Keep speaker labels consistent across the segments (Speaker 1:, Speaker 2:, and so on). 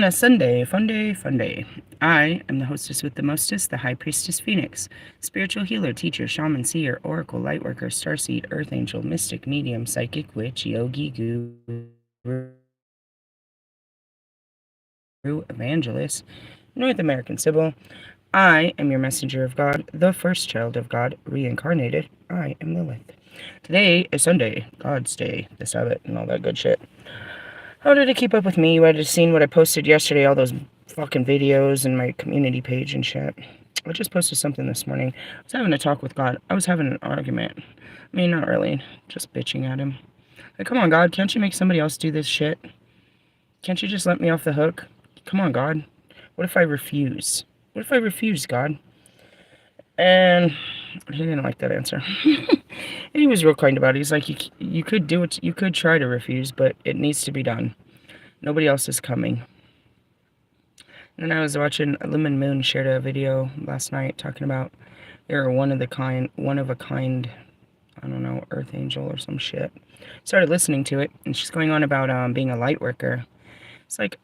Speaker 1: a Sunday, fun day, fun day. I am the hostess with the mostest, the High Priestess Phoenix, spiritual healer, teacher, shaman, seer, oracle, lightworker, starseed, earth angel, mystic, medium, psychic, witch, yogi, guru, evangelist, North American Sybil. I am your messenger of God, the first child of God, reincarnated. I am Lilith. Today is Sunday, God's Day, the Sabbath, and all that good shit. How did it keep up with me? You would have seen what I posted yesterday, all those fucking videos in my community page and shit. I just posted something this morning. I was having a talk with God. I was having an argument. I mean, not really. Just bitching at him. Like, come on, God, can't you make somebody else do this shit? Can't you just let me off the hook? Come on, God. What if I refuse? What if I refuse, God? And he didn't like that answer. And he was real kind about it. He's like, you could do it. You could try to refuse, but it needs to be done. Nobody else is coming. And I was watching Lumen Moon shared a video last night talking about you're one of a kind, I don't know, earth angel or some shit. Started listening to it, and she's going on about being a light worker. It's like,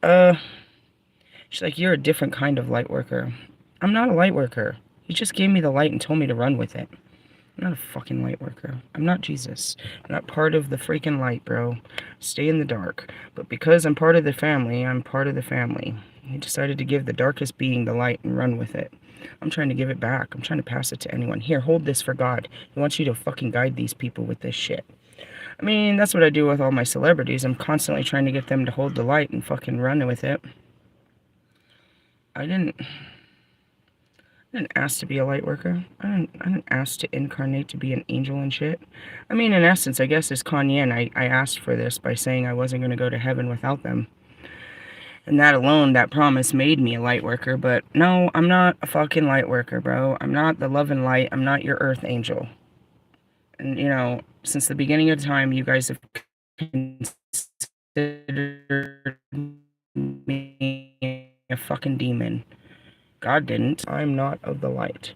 Speaker 1: she's like, you're a different kind of light worker. I'm not a light worker. He just gave me the light and told me to run with it. I'm not a fucking light worker. I'm not Jesus. I'm not part of the freaking light, bro. Stay in the dark. But because I'm part of the family, I'm part of the family. He decided to give the darkest being the light and run with it. I'm trying to give it back. I'm trying to pass it to anyone. Here, hold this for God. He wants you to fucking guide these people with this shit. I mean, that's what I do with all my celebrities. I'm constantly trying to get them to hold the light and fucking run with it. I didn't ask to be a light worker. I didn't ask to incarnate to be an angel and shit. I mean, in essence, I guess as Kanye, I asked for this by saying I wasn't going to go to heaven without them. And that alone, that promise made me a light worker. But no, I'm not a fucking light worker, bro. I'm not the love and light. I'm not your earth angel. And, you know, since the beginning of time, you guys have considered me a fucking demon. God didn't. I'm not of the light.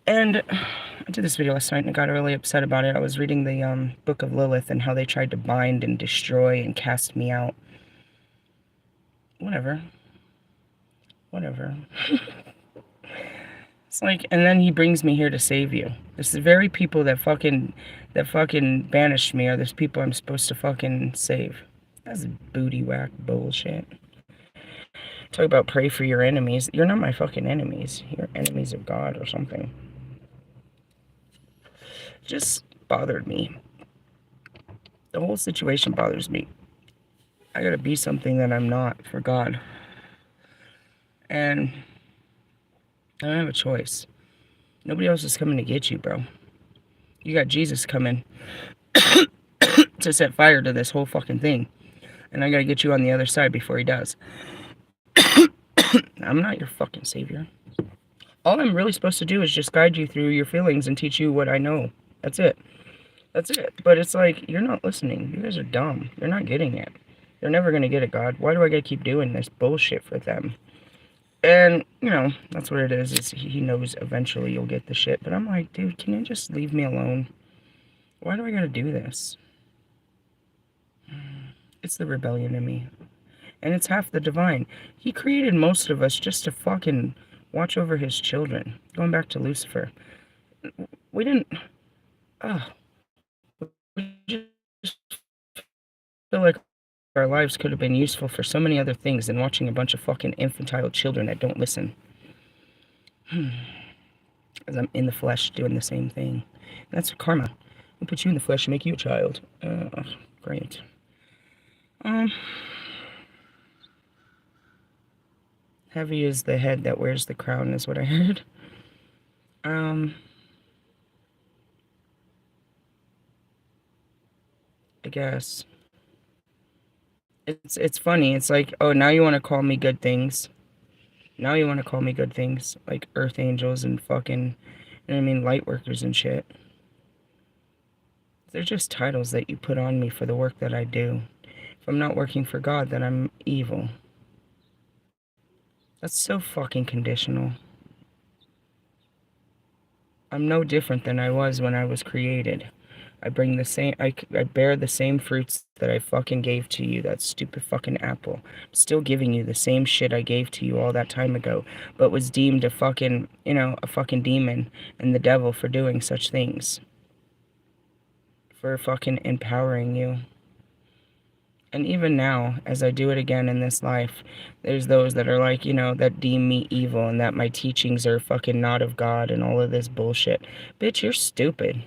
Speaker 1: And I did this video last night and I got really upset about it. I was reading the book of Lilith and how they tried to bind and destroy and cast me out. Whatever. It's like, and then he brings me here to save you. This is the very people that fucking banished me are those people I'm supposed to fucking save. That's booty whack bullshit. Talk about pray for your enemies. You're not my fucking enemies. You're enemies of God or something. It just bothered me. The whole situation bothers me. I gotta be something that I'm not for God. And I don't have a choice. Nobody else is coming to get you, bro. You got Jesus coming to set fire to this whole fucking thing. And I gotta get you on the other side before he does. I'm not your fucking savior. All I'm really supposed to do is just guide you through your feelings and teach you what I know. That's it. That's it. But it's like, you're not listening. You guys are dumb. You're not getting it. They're never gonna get it, God. Why do I gotta keep doing this bullshit for them? And, you know, that's what it is he knows eventually you'll get the shit. But I'm like, dude, can you just leave me alone? Why do I gotta do this? It's the rebellion in me. And it's half the divine. He created most of us just to fucking watch over his children. Going back to Lucifer. We didn't... we just feel like our lives could have been useful for so many other things than watching a bunch of fucking infantile children that don't listen. As I'm in the flesh doing the same thing. And that's karma. We'll put you in the flesh and make you a child. Great. Heavy is the head that wears the crown is what I heard. I guess. It's funny. It's like, oh, now you want to call me good things. Now you want to call me good things. Like earth angels and fucking, you know what I mean, light workers and shit. They're just titles that you put on me for the work that I do. If I'm not working for God, then I'm evil. That's so fucking conditional. I'm no different than I was when I was created. I bring the same, I bear the same fruits that I fucking gave to you, that stupid fucking apple. I'm still giving you the same shit I gave to you all that time ago, but was deemed a fucking, a fucking demon and the devil for doing such things. For fucking empowering you. And even now, as I do it again in this life, there's those that are like, that deem me evil and that my teachings are fucking not of God and all of this bullshit. Bitch, you're stupid.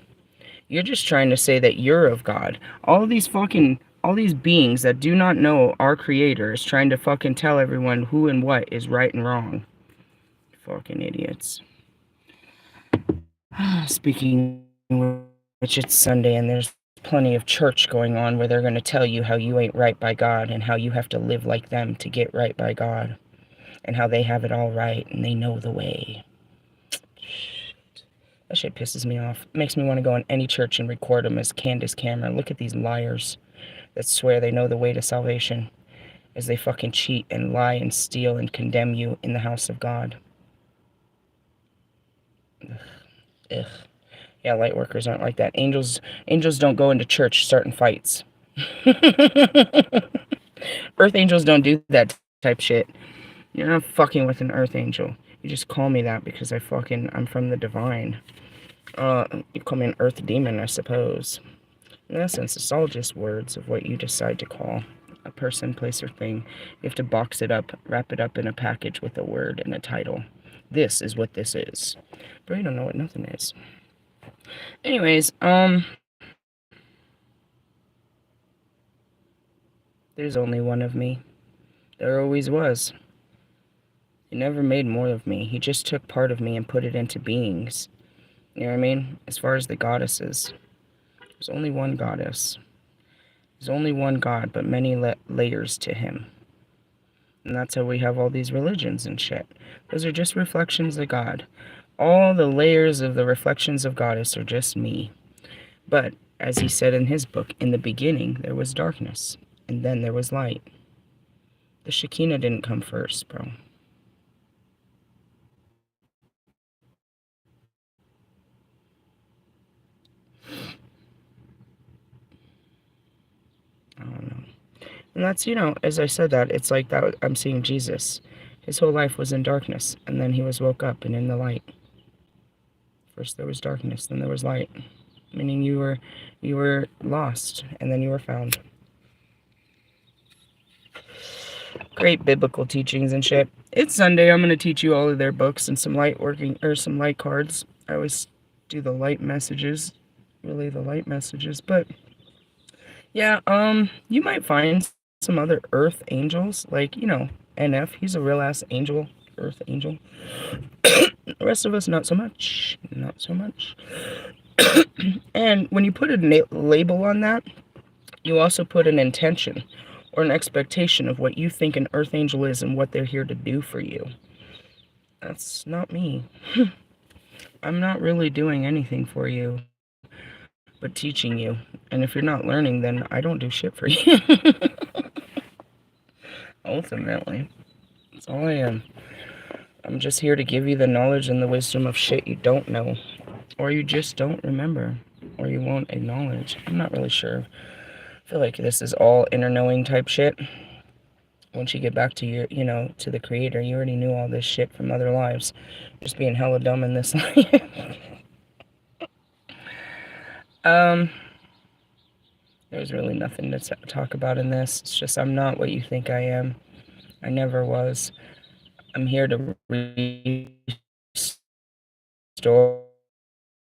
Speaker 1: You're just trying to say that you're of God. All these beings that do not know our creator is trying to fucking tell everyone who and what is right and wrong. Fucking idiots. Speaking of which, it's Sunday and there's plenty of church going on where they're going to tell you how you ain't right by God and how you have to live like them to get right by God and how they have it all right and they know the way. That shit pisses me off. It makes me want to go in any church and record them as Candace Cameron. Look at these liars that swear they know the way to salvation as they fucking cheat and lie and steal and condemn you in the house of God. Ugh. Yeah, light workers aren't like that. Angels don't go into church starting fights. Earth angels don't do that type shit. You're not fucking with an earth angel. You just call me that because I'm from the divine. You call me an earth demon, I suppose. In essence, it's all just words of what you decide to call a person, place, or thing. You have to box it up, wrap it up in a package with a word and a title. This is what this is. But you don't know what nothing is. Anyways, there's only one of me. There always was. He never made more of me. He just took part of me and put it into beings. You know what I mean? As far as the goddesses, there's only one goddess. There's only one God, but many layers to him. And that's how we have all these religions and shit. Those are just reflections of God. All the layers of the reflections of Goddess are just me. But, as he said in his book, in the beginning there was darkness, and then there was light. The Shekinah didn't come first, bro. I don't know. And that's, as I said that, it's like that I'm seeing Jesus. His whole life was in darkness, and then he was woke up and in the light. First there was darkness, then there was light. Meaning you were lost, and then you were found. Great biblical teachings and shit. It's Sunday. I'm gonna teach you all of their books and some light cards. I always do the light messages, relay the light messages. But yeah, you might find some other Earth angels, like NF. He's a real ass angel, Earth angel. The rest of us, not so much. Not so much. And when you put a label on that, you also put an intention or an expectation of what you think an earth angel is and what they're here to do for you. That's not me. I'm not really doing anything for you but teaching you. And if you're not learning, then I don't do shit for you. Ultimately, that's all I am. I'm just here to give you the knowledge and the wisdom of shit you don't know, or you just don't remember, or you won't acknowledge. I'm not really sure. I feel like this is all inner knowing type shit. Once you get back to your, to the creator, you already knew all this shit from other lives. Just being hella dumb in this life. There's really nothing to talk about in this. It's just I'm not what you think I am. I never was. I'm here to restore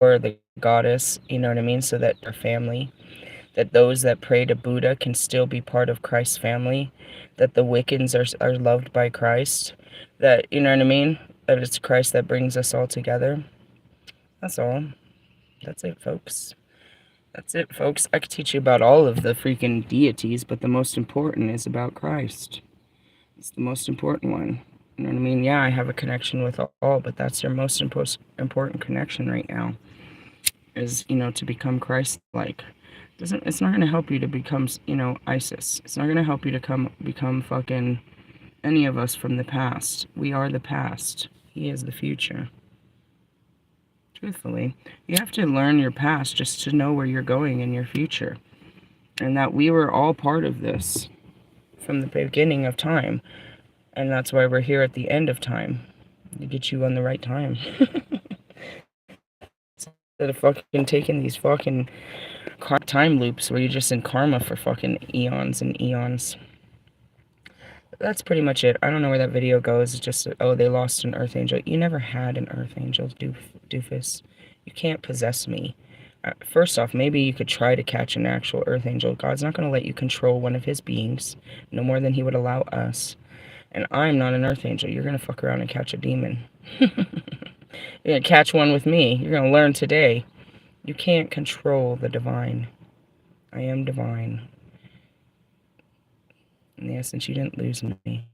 Speaker 1: the goddess, you know what I mean? So that our family, that those that pray to Buddha can still be part of Christ's family, that the Wiccans are loved by Christ, that, you know what I mean? That it's Christ that brings us all together. That's all. That's it, folks. That's it, folks. I could teach you about all of the freaking deities, but the most important is about Christ. It's the most important one. You know what I mean? Yeah, I have a connection with all, but that's your most important connection right now. Is, to become Christ-like. It's not going to help you to become, ISIS. It's not going to help you to become fucking any of us from the past. We are the past. He is the future. Truthfully, you have to learn your past just to know where you're going in your future. And that we were all part of this from the beginning of time. And that's why we're here at the end of time. To get you on the right time. Instead of fucking taking these fucking time loops where you're just in karma for fucking eons and eons. That's pretty much it. I don't know where that video goes. It's just, oh, they lost an Earth Angel. You never had an Earth Angel, doofus. You can't possess me. First off, maybe you could try to catch an actual Earth Angel. God's not going to let you control one of his beings, no more than he would allow us. And I'm not an Earth Angel. You're going to fuck around and catch a demon. You're going to catch one with me. You're going to learn today. You can't control the divine. I am divine. In the essence, you didn't lose me.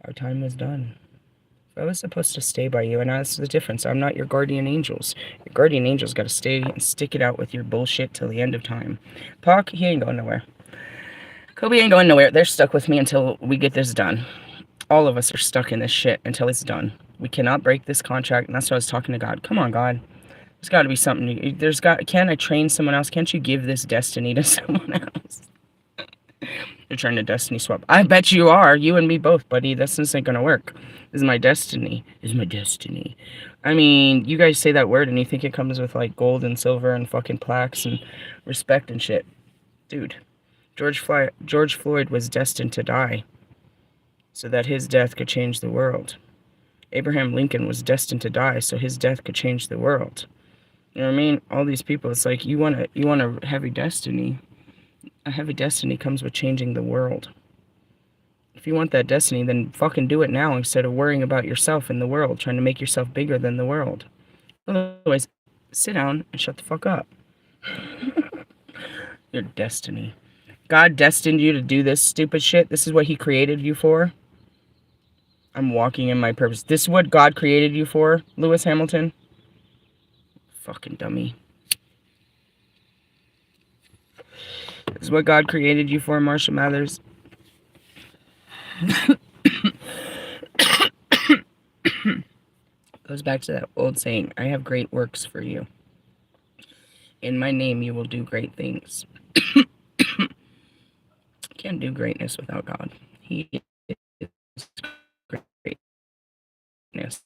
Speaker 1: Our time was done. I was supposed to stay by you, and that's the difference. I'm not your guardian angels. Your guardian angels got to stay and stick it out with your bullshit till the end of time. Pac, he ain't going nowhere. Kobe ain't going nowhere. They're stuck with me until we get this done. All of us are stuck in this shit until it's done. We cannot break this contract, and that's why I was talking to God. Come on, God. There's got to be something. Can I train someone else? Can't you give this destiny to someone else? You're trying to destiny swap. I bet you are. You and me both, buddy. This isn't gonna work. This is my destiny. This is my destiny. I mean, you guys say that word and you think it comes with like gold and silver and fucking plaques and respect and shit. Dude, George Floyd was destined to die so that his death could change the world. Abraham Lincoln was destined to die so his death could change the world. You know what I mean? All these people, it's like you want a heavy destiny. A heavy destiny comes with changing the world. If you want that destiny, then fucking do it now instead of worrying about yourself in the world, trying to make yourself bigger than the world. Otherwise, sit down and shut the fuck up. Your destiny. God destined you to do this stupid shit. This is what he created you for. I'm walking in my purpose. This is what God created you for, Lewis Hamilton. Fucking dummy. This is what God created you for, Marsha Mathers. Goes back to that old saying, I have great works for you. In my name you will do great things. Can't do greatness without God. He is greatness.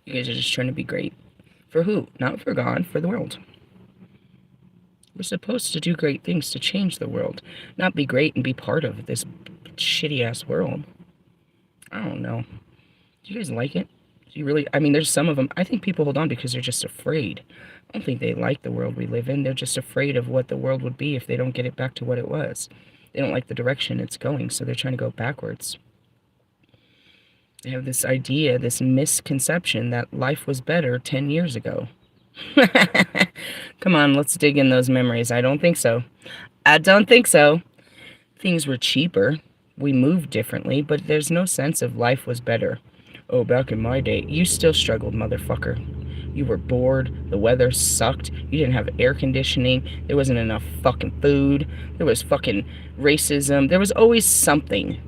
Speaker 1: You guys are just trying to be great. For who? Not for God, for the world. We're supposed to do great things to change the world, not be great and be part of this shitty-ass world. I don't know. Do you guys like it? Do you really? I mean, there's some of them. I think people hold on because they're just afraid. I don't think they like the world we live in. They're just afraid of what the world would be if they don't get it back to what it was. They don't like the direction it's going, so they're trying to go backwards. They have this idea, this misconception that life was better 10 years ago. Come on, let's dig in those memories. I don't think so. I don't think so. Things were cheaper. We moved differently, but there's no sense of life was better. Oh, back in my day, you still struggled, motherfucker. You were bored, the weather sucked, you didn't have air conditioning, there wasn't enough fucking food, there was fucking racism, there was always something.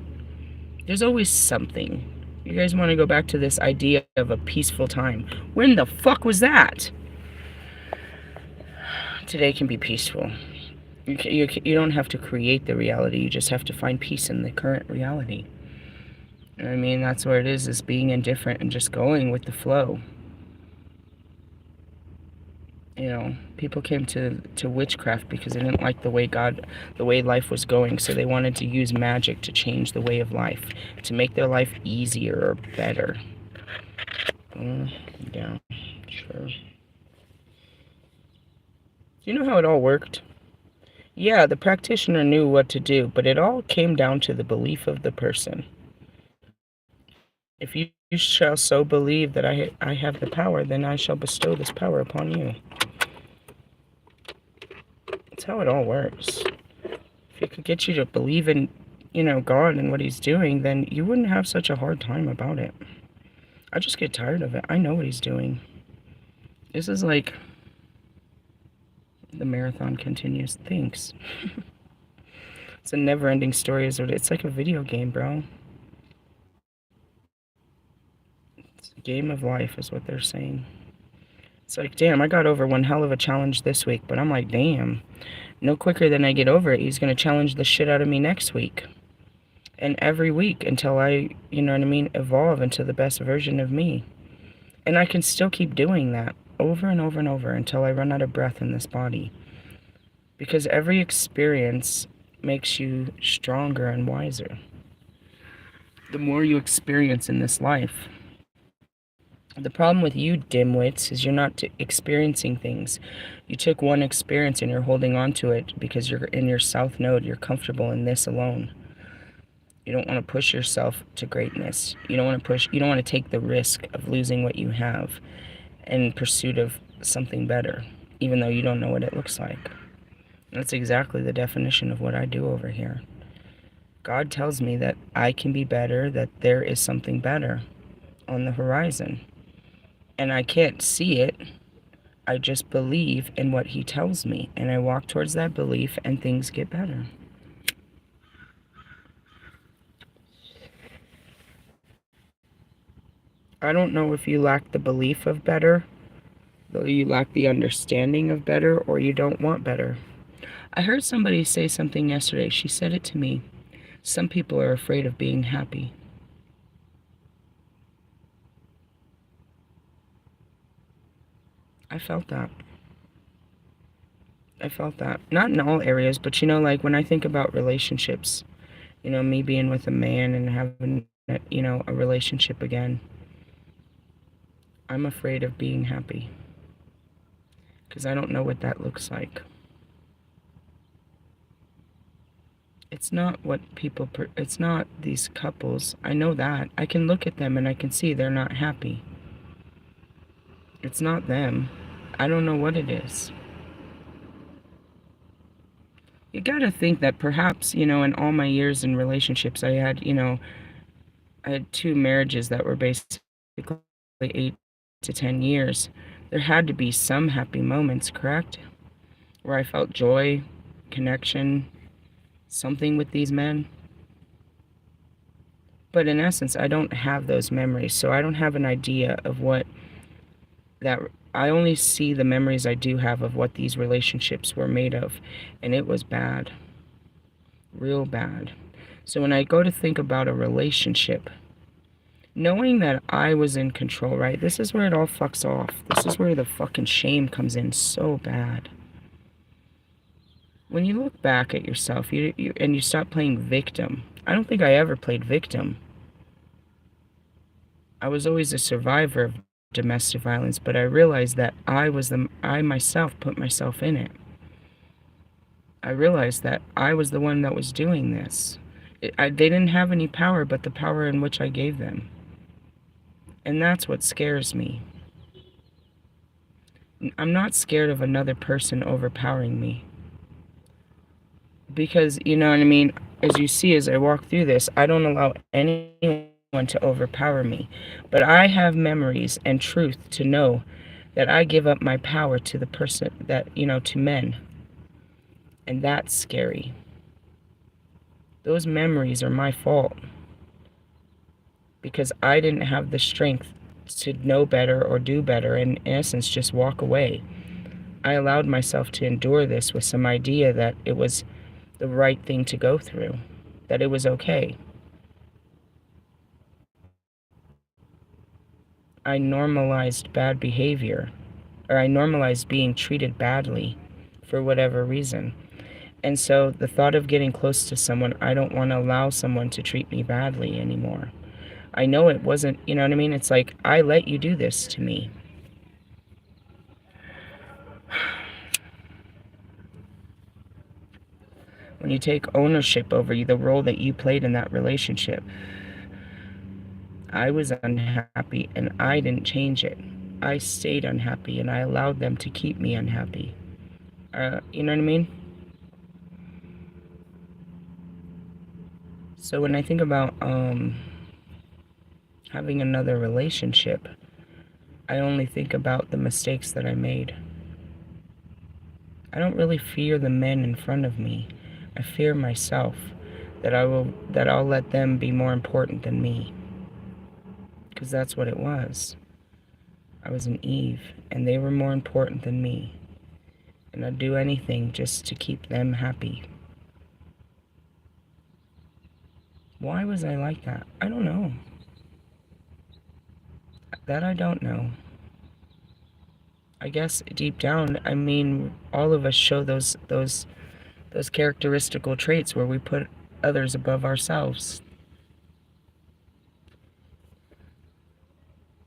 Speaker 1: There's always something. You guys want to go back to this idea of a peaceful time. When the fuck was that? Today can be peaceful. You don't have to create the reality, you just have to find peace in the current reality. I mean, that's where it is being indifferent and just going with the flow. You know, people came to witchcraft because they didn't like the way life was going, so they wanted to use magic to change the way of life, to make their life easier or better. Yeah, sure. Do you know how it all worked? Yeah, the practitioner knew what to do, but it all came down to the belief of the person. If you shall so believe that I have the power, then I shall bestow this power upon you. That's how it all works. If it could get you to believe in, God and what he's doing, then you wouldn't have such a hard time about it. I just get tired of it. I know what he's doing. This is like the marathon continues. Thanks. It's a never-ending story. It's like a video game, bro. Game of life is what they're saying. It's like, damn, I got over one hell of a challenge this week, but I'm like, damn, no quicker than I get over it, he's going to challenge the shit out of me next week. And every week until I, you know what I mean, evolve into the best version of me. And I can still keep doing that over and over and over until I run out of breath in this body. Because every experience makes you stronger and wiser. The more you experience in this life. The problem with you dimwits is you're not experiencing things. You took one experience and you're holding on to it because you're in your south node. You're comfortable in this alone. You don't want to push yourself to greatness. You don't want to take the risk of losing what you have in pursuit of something better, even though you don't know what it looks like. That's exactly the definition of what I do over here. God tells me that I can be better, that there is something better on the horizon. And I can't see it. I just believe in what he tells me. And I walk towards that belief and things get better. I don't know if you lack the belief of better, though you lack the understanding of better, or you don't want better. I heard somebody say something yesterday. She said it to me. Some people are afraid of being happy. I felt that. Not in all areas, but like when I think about relationships, me being with a man and having, a relationship again, I'm afraid of being happy. Because I don't know what that looks like. It's not what people, it's not these couples. I know that. I can look at them and I can see they're not happy. It's not them. I don't know what it is. You gotta think that perhaps, in all my years in relationships, I had 2 marriages that were basically 8 to 10 years. There had to be some happy moments, correct? Where I felt joy, connection, something with these men. But in essence, I don't have those memories, so I don't have an idea of what that. I only see the memories I do have of what these relationships were made of, and it was bad. Real bad. So when I go to think about a relationship, knowing that I was in control, right? This is where it all fucks off. This is where the fucking shame comes in so bad. When you look back at yourself and you stop playing victim, I don't think I ever played victim. I was always a survivor of domestic violence, but I realized that I myself put myself in it. I realized that I was the one that was doing this. They didn't have any power but the power in which I gave them. And that's what scares me. I'm not scared of another person overpowering me. Because, you know what I mean, as you see as I walk through this, I don't allow anyone to overpower me. But I have memories and truth to know that I give up my power to the person that, to men. And that's scary. Those memories are my fault. Because I didn't have the strength to know better or do better, and in essence just walk away. I allowed myself to endure this with some idea that it was the right thing to go through, that it was okay. I normalized bad behavior, or I normalized being treated badly for whatever reason. And so the thought of getting close to someone, I don't want to allow someone to treat me badly anymore. I know it wasn't, you know what I mean? It's like, I let you do this to me. When you take ownership over the role that you played in that relationship, I was unhappy and I didn't change it. I stayed unhappy and I allowed them to keep me unhappy. You know what I mean? So when I think about having another relationship, I only think about the mistakes that I made. I don't really fear the men in front of me. I fear myself, that I'll let them be more important than me. because that's what it was. I was an Eve, and they were more important than me. And I'd do anything just to keep them happy. Why was I like that? I don't know. That I don't know. I guess deep down, I mean, all of us show those characteristical traits where we put others above ourselves.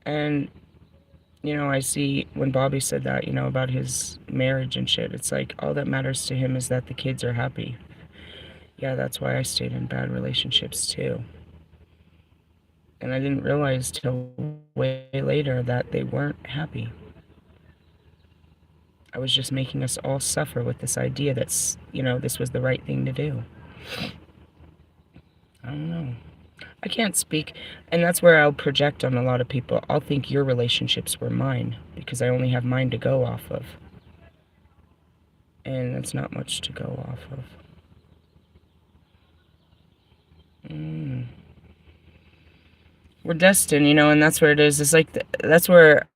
Speaker 1: And, you know, I see when Bobby said that, you know, about his marriage and shit, it's like all that matters to him is that the kids are happy. Yeah, that's why I stayed in bad relationships too. And I didn't realize till way later that they weren't happy. I was just making us all suffer with this idea that's, you know, this was the right thing to do. I don't know. I can't speak, and that's where I'll project on a lot of people. I'll think your relationships were mine because I only have mine to go off of. And that's not much to go off of. We're destined, you know, and that's where it is. It's like, that's where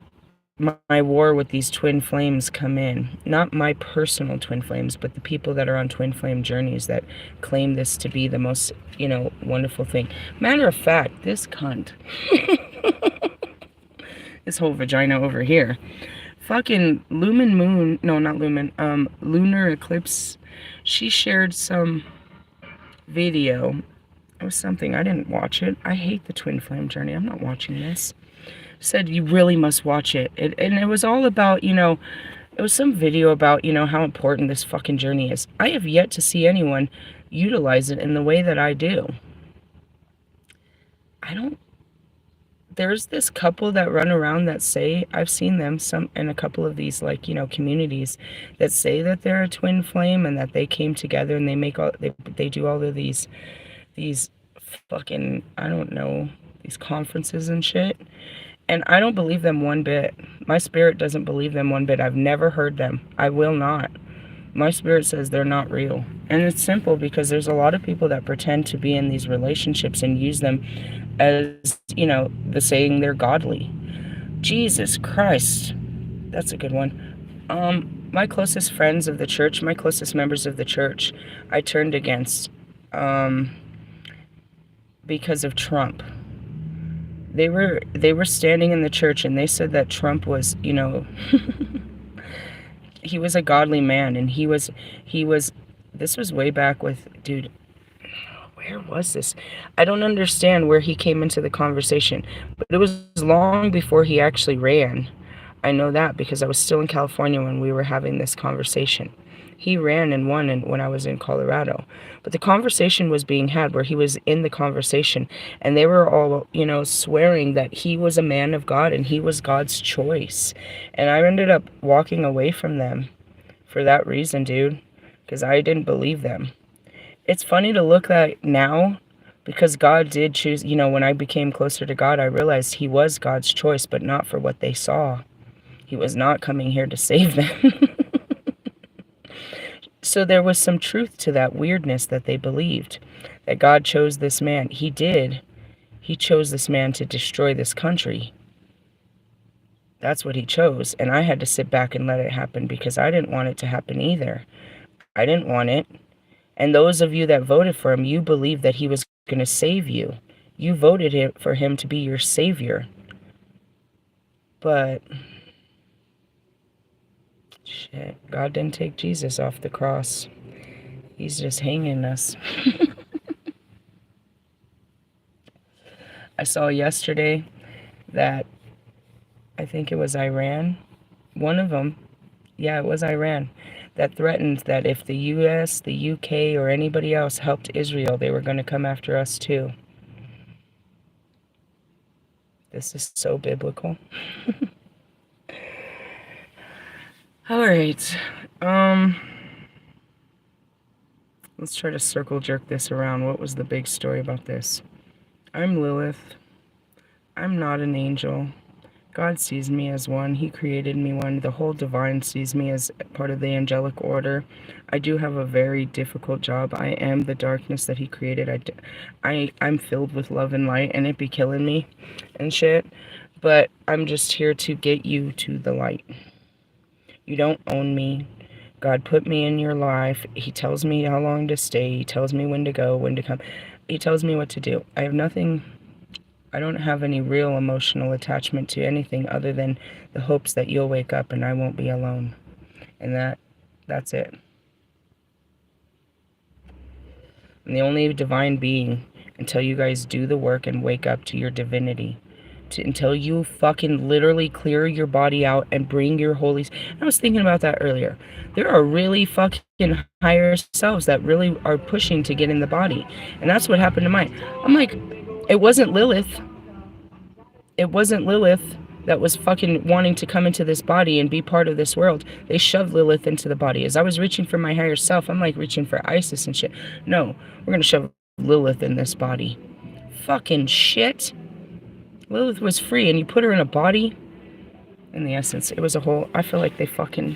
Speaker 1: my war with these twin flames come in. Not my personal twin flames, but the people that are on twin flame journeys that claim this to be the most, you know, wonderful thing. Matter of fact, this cunt, this whole vagina over here, fucking Lumen Moon, no, not Lumen, Lunar Eclipse, she shared some video. It was something, I didn't watch it. I hate the twin flame journey. I'm not watching this. Said you really must watch it. And it was all about, you know, it was some video about, you know, how important this fucking journey is. I have yet to see anyone utilize it in the way that I do. There's this couple that run around that say, I've seen them some in a couple of these, like, you know, communities that say that they're a twin flame and that they came together and they make all, they do all of these fucking, I don't know, these conferences and shit. And I don't believe them one bit. My spirit doesn't believe them one bit. I've never heard them. I will not. My spirit says they're not real. And it's simple because there's a lot of people that pretend to be in these relationships and use them as, you know, the saying they're godly. Jesus Christ. That's a good one. My closest friends of the church, my closest members of the church, I turned against because of Trump. They were standing in the church and they said that Trump was, you know, he was a godly man, and he was, this was way back with, dude, where was this? I don't understand where he came into the conversation, but it was long before he actually ran. I know that because I was still in California when we were having this conversation. He ran and won when I was in Colorado. But the conversation was being had where he was in the conversation, and they were all, you know, swearing that he was a man of God and he was God's choice. And I ended up walking away from them for that reason, dude, because I didn't believe them. It's funny to look at now because God did choose, you know, when I became closer to God, I realized he was God's choice, but not for what they saw. He was not coming here to save them. So there was some truth to that weirdness that they believed, that God chose this man. He did. He chose this man to destroy this country. That's what he chose. And I had to sit back and let it happen because I didn't want it to happen either. I didn't want it. And those of you that voted for him, you believed that he was going to save you. You voted for him to be your savior. But shit, God didn't take Jesus off the cross. He's just hanging us. I saw yesterday that, I think it was Iran, one of them, yeah, it was Iran, that threatened that if the US, the UK, or anybody else helped Israel, they were going to come after us too. This is so biblical. All right. Let's try to circle jerk this around. What was the big story about this? I'm Lilith. I'm not an angel. God sees me as one. He created me one. The whole divine sees me as part of the angelic order. I do have a very difficult job. I am the darkness that he created. I'm filled with love and light, and it be killing me and shit. But I'm just here to get you to the light. You don't own me. God put me in your life. He tells me how long to stay. He tells me when to go, when to come. He tells me what to do. I don't have any real emotional attachment to anything other than the hopes that you'll wake up and I won't be alone. And that's it. I'm the only divine being until you guys do the work and wake up to your divinity. Until you fucking literally clear your body out and bring your holy... I was thinking about that earlier. There are really fucking higher selves that really are pushing to get in the body. And that's what happened to mine. I'm like, it wasn't Lilith. It wasn't Lilith that was fucking wanting to come into this body and be part of this world. They shoved Lilith into the body. As I was reaching for my higher self, I'm like reaching for Isis and shit. No, we're gonna shove Lilith in this body. Fucking shit. Lilith was free, and you put her in a body. In the essence, it was a whole... I feel like they fucking...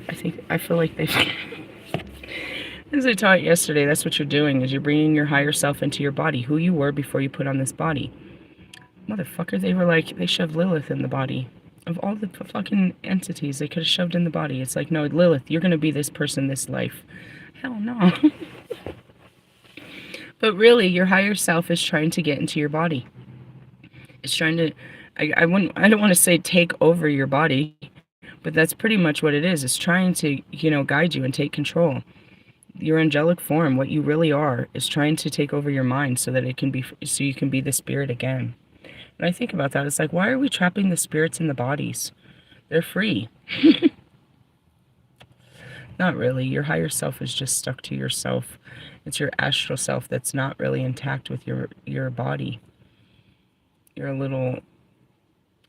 Speaker 1: I feel like they... As I taught yesterday, that's what you're doing, is you're bringing your higher self into your body, who you were before you put on this body. Motherfucker, they were like... They shoved Lilith in the body. Of all the fucking entities they could have shoved in the body, it's like, no, Lilith, you're gonna be this person, this life. Hell no. But really, your higher self is trying to get into your body. It's trying to, I don't want to say take over your body, but that's pretty much what it is. It's trying to, guide you and take control. Your angelic form, what you really are, is trying to take over your mind so that so you can be the spirit again. And I think about that. It's like, why are we trapping the spirits in the bodies? They're free. Not really. Your higher self is just stuck to yourself. It's your astral self that's not really intact with your body. You're a little,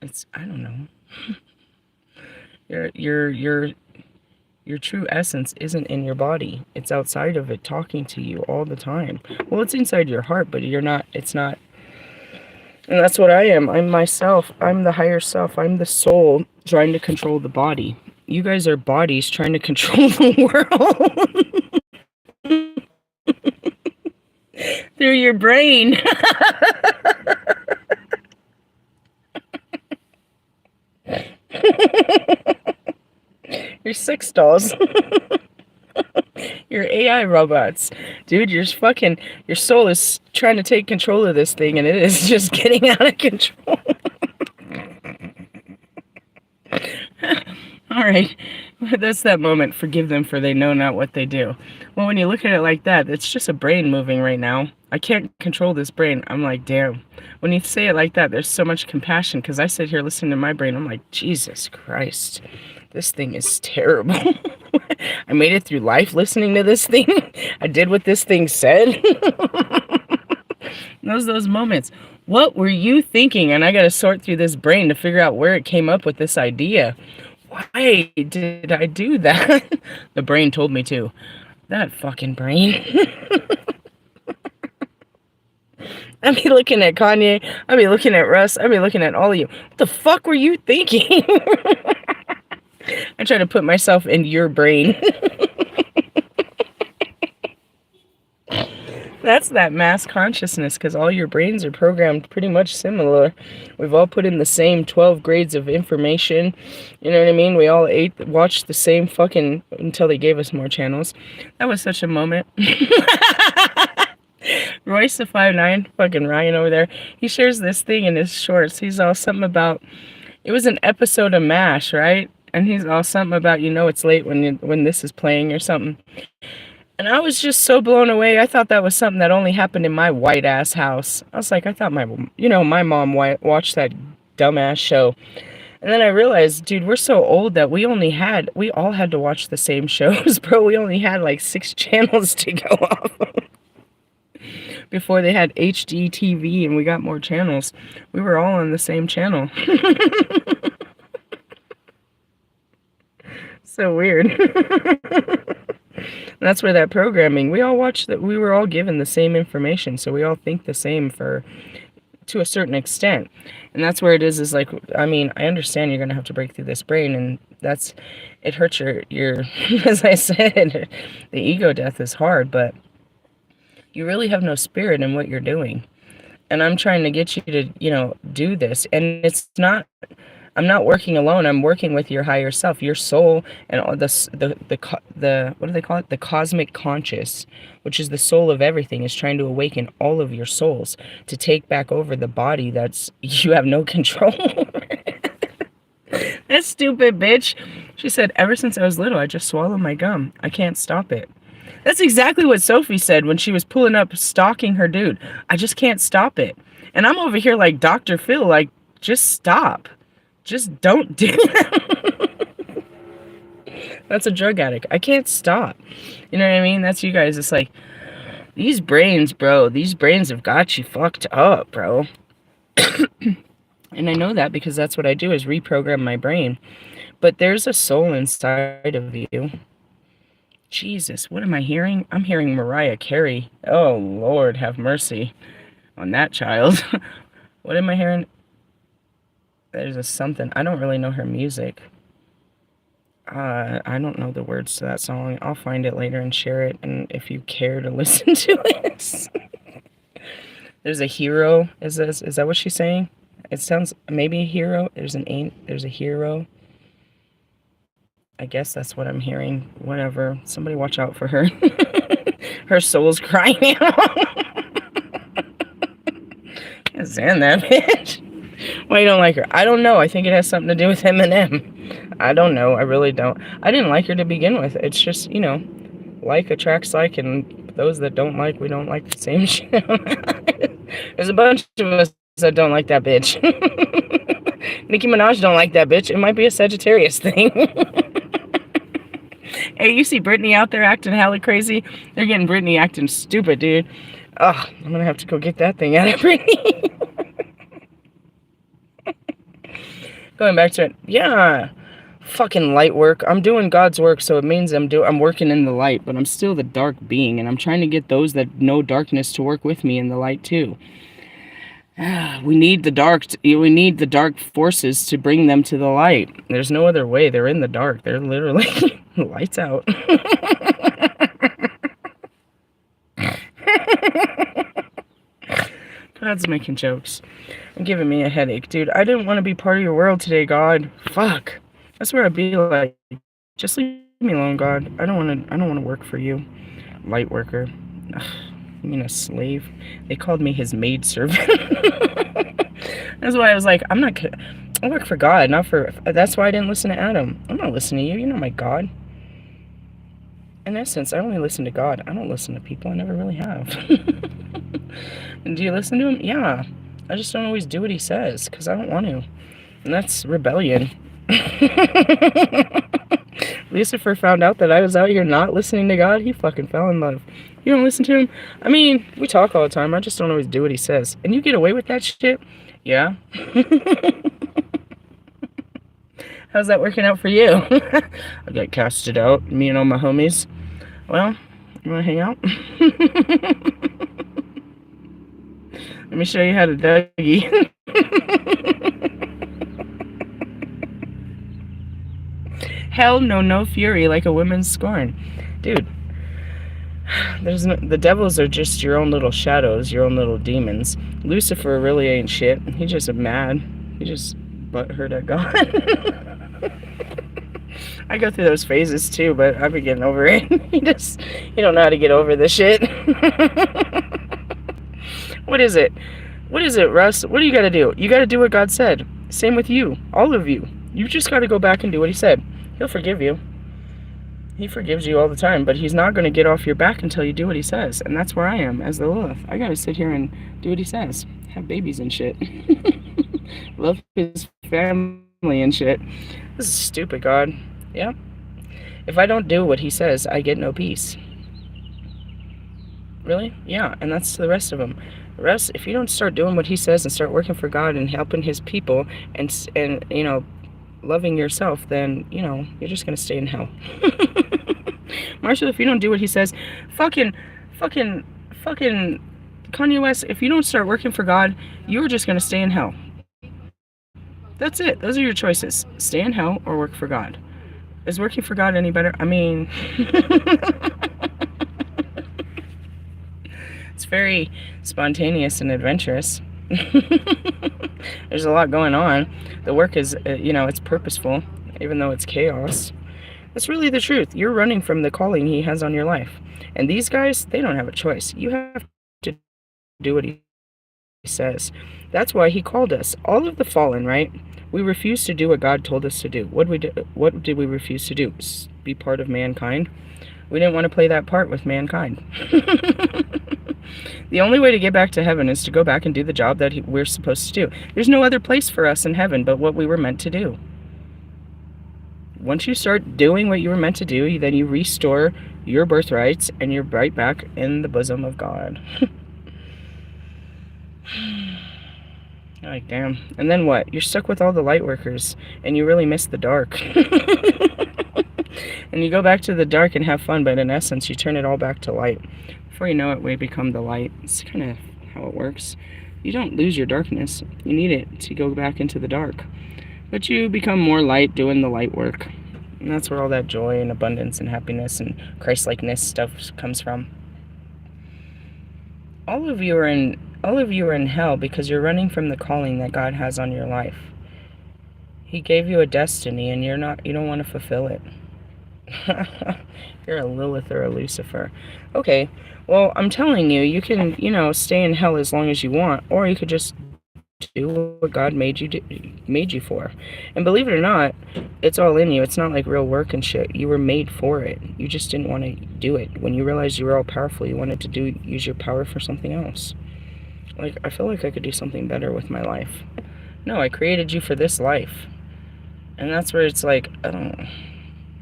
Speaker 1: I don't know. Your true essence isn't in your body. It's outside of it, talking to you all the time. Well, it's inside your heart, but it's not. And that's what I am. I'm myself. I'm the higher self. I'm the soul trying to control the body. You guys are bodies trying to control the world. Through your brain. Your sex dolls. Your AI robots. Dude, your soul is trying to take control of this thing, and it is just getting out of control. Alright, that's that moment. Forgive them, for they know not what they do. Well, when you look at it like that, it's just a brain moving right now. I can't control this brain. I'm like, damn. When you say it like that, there's so much compassion, because I sit here listening to my brain. I'm like, Jesus Christ. This thing is terrible. I made it through life listening to this thing. I did what this thing said. Those moments. What were you thinking? And I got to sort through this brain to figure out where it came up with this idea. Why did I do that? The brain told me to. That fucking brain. I'd be looking at Kanye. I'd be looking at Russ. I'd be looking at all of you. What the fuck were you thinking? I try to put myself in your brain. That's that mass consciousness, because all your brains are programmed pretty much similar. We've all put in the same 12 grades of information. You know what I mean? We all watched the same fucking, until they gave us more channels. That was such a moment. Royce the 5'9", fucking Ryan over there, he shares this thing in his shorts. He's all something about, it was an episode of MASH, right? And he's all something about, it's late when this is playing or something. And I was just so blown away. I thought that was something that only happened in my white ass house. I was like, I thought my mom watched that dumbass show. And then I realized, dude, we're so old that we all had to watch the same shows, bro. We only had like 6 channels to go off of. Before they had HD TV and we got more channels. We were all on the same channel. So weird. That's where that programming, we all watched that, we were all given the same information, so we all think the same for to a certain extent. And that's where it is like, I mean, I understand you're going to have to break through this brain, and it hurts your as I said, the ego death is hard, but you really have no spirit in what you're doing. And I'm trying to get you to, do this. And I'm not working alone. I'm working with your higher self, your soul, and all the what do they call it? The cosmic conscious, which is the soul of everything, is trying to awaken all of your souls to take back over the body you have no control over. That stupid bitch. She said, ever since I was little, I just swallow my gum. I can't stop it. That's exactly what Sophie said when she was pulling up, stalking her dude. I just can't stop it. And I'm over here like Dr. Phil, like, just stop. Just don't do that. That's a drug addict. I can't stop. You know what I mean? That's you guys. It's like, these brains, bro. These brains have got you fucked up, bro. And I know that because that's what I do, is reprogram my brain. But there's a soul inside of you. Jesus, what am I hearing? I'm hearing Mariah Carey. Oh, Lord, have mercy on that child. What am I hearing? There's a something. I don't really know her music. I don't know the words to that song. I'll find it later and share it, and if you care to listen to it. There's a hero. Is that what she's saying? It sounds maybe a hero. There's a hero. I guess that's what I'm hearing. Whatever. Somebody watch out for her. Her soul's crying out. Can't stand that bitch. Why you don't like her? I don't know. I think it has something to do with Eminem. I don't know. I really don't. I didn't like her to begin with. It's just, like attracts like, and those that don't like, we don't like the same shit. There's a bunch of us that don't like that bitch. Nicki Minaj don't like that bitch. It might be a Sagittarius thing. Hey, you see Britney out there acting hella crazy? They're getting Britney acting stupid, dude. Ugh, I'm gonna have to go get that thing out of Britney. Going back to it, yeah. Fucking light work. I'm doing God's work, so it means I'm working in the light, but I'm still the dark being, and I'm trying to get those that know darkness to work with me in the light too. We need the dark forces to bring them to the light. There's no other way. They're in the dark. They're literally lights out. God's making jokes. I'm giving me a headache, dude. I didn't want to be part of your world today, God. Fuck. That's where I'd be like, just leave me alone, God. I don't want to work for you, light worker. Ugh. I mean, a slave. They called me his maidservant. That's why I was like, I work for God, not for... That's why I didn't listen to Adam. I'm not listening to you. You're not my God. In essence, I only listen to God. I don't listen to people. I never really have. And do you listen to him? Yeah. I just don't always do what he says, because I don't want to. And that's rebellion. Lucifer found out that I was out here not listening to God. He fucking fell in love. You don't listen to him? I mean, we talk all the time. I just don't always do what he says. And you get away with that shit? Yeah. How's that working out for you? I got casted out, me and all my homies. Well, you wanna hang out? Let me show you how to Dougie. Hell no fury like a woman's scorn. Dude, the devils are just your own little shadows, your own little demons. Lucifer really ain't shit. He's just mad. He just butthurt at God. I go through those phases too, but I've been getting over it. You don't know how to get over this shit. What is it? What is it, Russ? What do you gotta do? You gotta do what God said. Same with you. All of you. You just gotta go back and do what he said. He'll forgive you. He forgives you all the time, but he's not going to get off your back until you do what he says. And that's where I am as the Lilith. I got to sit here and do what he says. Have babies and shit. Love his family and shit. This is stupid, God. Yeah. If I don't do what he says, I get no peace. Really? Yeah, and that's the rest of them. The rest, if you don't start doing what he says and start working for God and helping his people and loving yourself, then, you're just going to stay in hell. Marshall, if you don't do what he says, fucking Kanye West, if you don't start working for God, you're just going to stay in hell. That's it. Those are your choices. Stay in hell or work for God. Is working for God any better? I mean, it's very spontaneous and adventurous. There's a lot going on. The work is, it's purposeful, even though it's chaos. That's really the truth. You're running from the calling he has on your life. And these guys, they don't have a choice. You have to do what he says. That's why he called us. All of the fallen, right? We refused to do what God told us to do. What did we refuse to do? Be part of mankind? We didn't want to play that part with mankind. The only way to get back to heaven is to go back and do the job that we're supposed to do. There's no other place for us in heaven but what we were meant to do. Once you start doing what you were meant to do, then you restore your birthrights and you're right back in the bosom of God. Like, damn. And then what? You're stuck with all the light workers and you really miss the dark. And you go back to the dark and have fun, but in essence, you turn it all back to light. Before you know it, we become the light. It's kind of how it works. You don't lose your darkness. You need it to go back into the dark. But you become more light doing the light work. And that's where all that joy and abundance and happiness and Christ-likeness stuff comes from. All of you are in hell because you're running from the calling that God has on your life. He gave you a destiny and you don't want to fulfill it. You're a Lilith or a Lucifer. Okay, well, I'm telling you, you can, stay in hell as long as you want, or you could just do what God made you for. And believe it or not, it's all in you. It's not like real work and shit. You were made for it. You just didn't want to do it. When you realized you were all powerful, you wanted to use your power for something else. Like, I feel like I could do something better with my life. No, I created you for this life. And that's where it's like,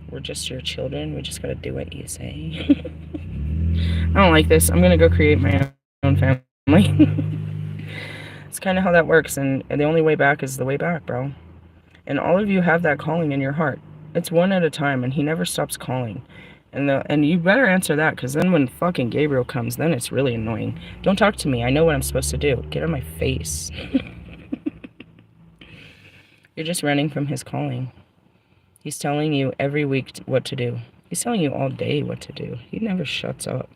Speaker 1: we're just your children. We just gotta do what you say. I don't like this. I'm gonna go create my own family. It's kind of how that works, and the only way back is the way back, bro. And all of you have that calling in your heart. It's one at a time, and he never stops calling. And you better answer that, because then when fucking Gabriel comes, then it's really annoying. Don't talk to me. I know what I'm supposed to do. Get out of my face. You're just running from his calling. He's telling you every week what to do. He's telling you all day what to do. He never shuts up.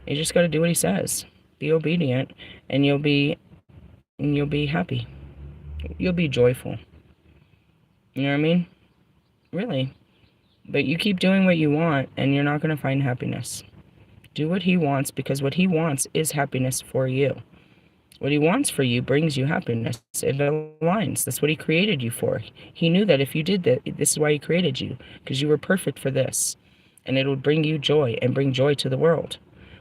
Speaker 1: You just got to do what he says. Be obedient, and you'll be happy. You'll be joyful. You know what I mean? Really. But you keep doing what you want, and you're not going to find happiness. Do what he wants, because what he wants is happiness for you. What he wants for you brings you happiness. It aligns. That's what he created you for. He knew that if you did that, this is why he created you, because you were perfect for this. And it would bring you joy and bring joy to the world.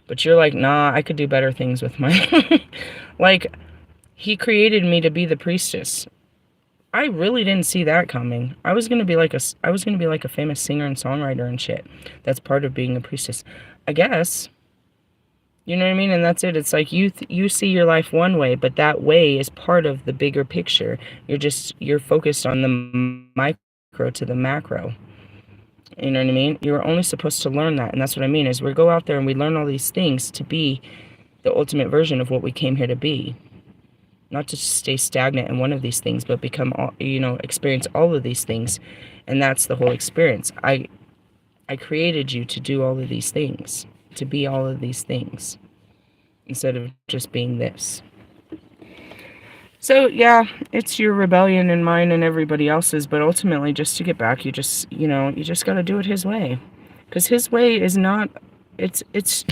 Speaker 1: But you're like, nah, I could do better things with my... Like, he created me to be the priestess. I really didn't see that coming. I was gonna be like a famous singer and songwriter and shit. That's part of being a priestess, I guess. You know what I mean? And that's it. It's like you see your life one way, but that way is part of the bigger picture. You're focused on the micro to the macro. You know what I mean? You're only supposed to learn that, and that's what I mean. Is we go out there and we learn all these things to be the ultimate version of what we came here to be. Not to stay stagnant in one of these things, but become, experience all of these things. And that's the whole experience. I created you to do all of these things, to be all of these things, instead of just being this. So, yeah, it's your rebellion and mine and everybody else's, but ultimately, just to get back, you just got to do it his way. Because his way is not, it's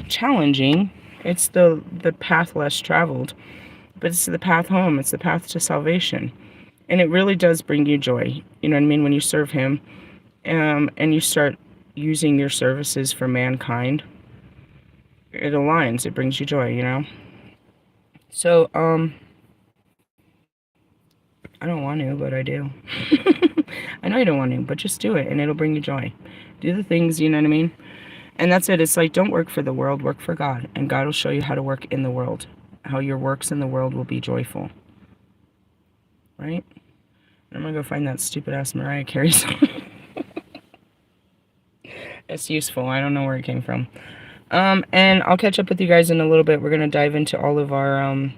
Speaker 1: challenging. It's the path less traveled. But it's the path home. It's the path to salvation. And it really does bring you joy. You know what I mean? When you serve him, and you start using your services for mankind, it aligns. It brings you joy, So, I don't want to, but I do. I know you don't want to, but just do it, and it'll bring you joy. Do the things, you know what I mean? And that's it. It's like, don't work for the world, work for God. And God will show you how to work in the world. How your works in the world will be joyful. Right? I'm gonna go find that stupid ass Mariah Carey song. It's useful. I don't know where it came from. And I'll catch up with you guys in a little bit. We're going to dive into all of our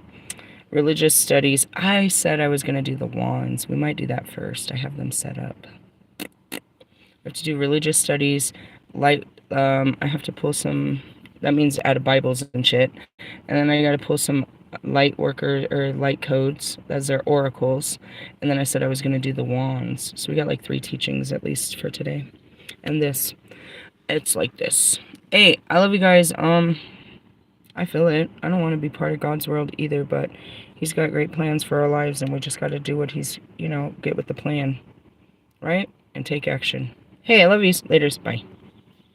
Speaker 1: religious studies. I said I was going to do the wands. We might do that first. I have them set up. We have to do religious studies, light. I have to pull some, that means out of Bibles and shit. And then I got to pull some light workers or light codes, as their oracles. And then I said I was going to do the wands. So we got like 3 teachings at least for today. And this, it's like this. Hey, I love you guys. I feel it. I don't want to be part of God's world either, but he's got great plans for our lives, and we just got to do what he's, get with the plan, right? And take action. Hey, I love you. Laters. Bye.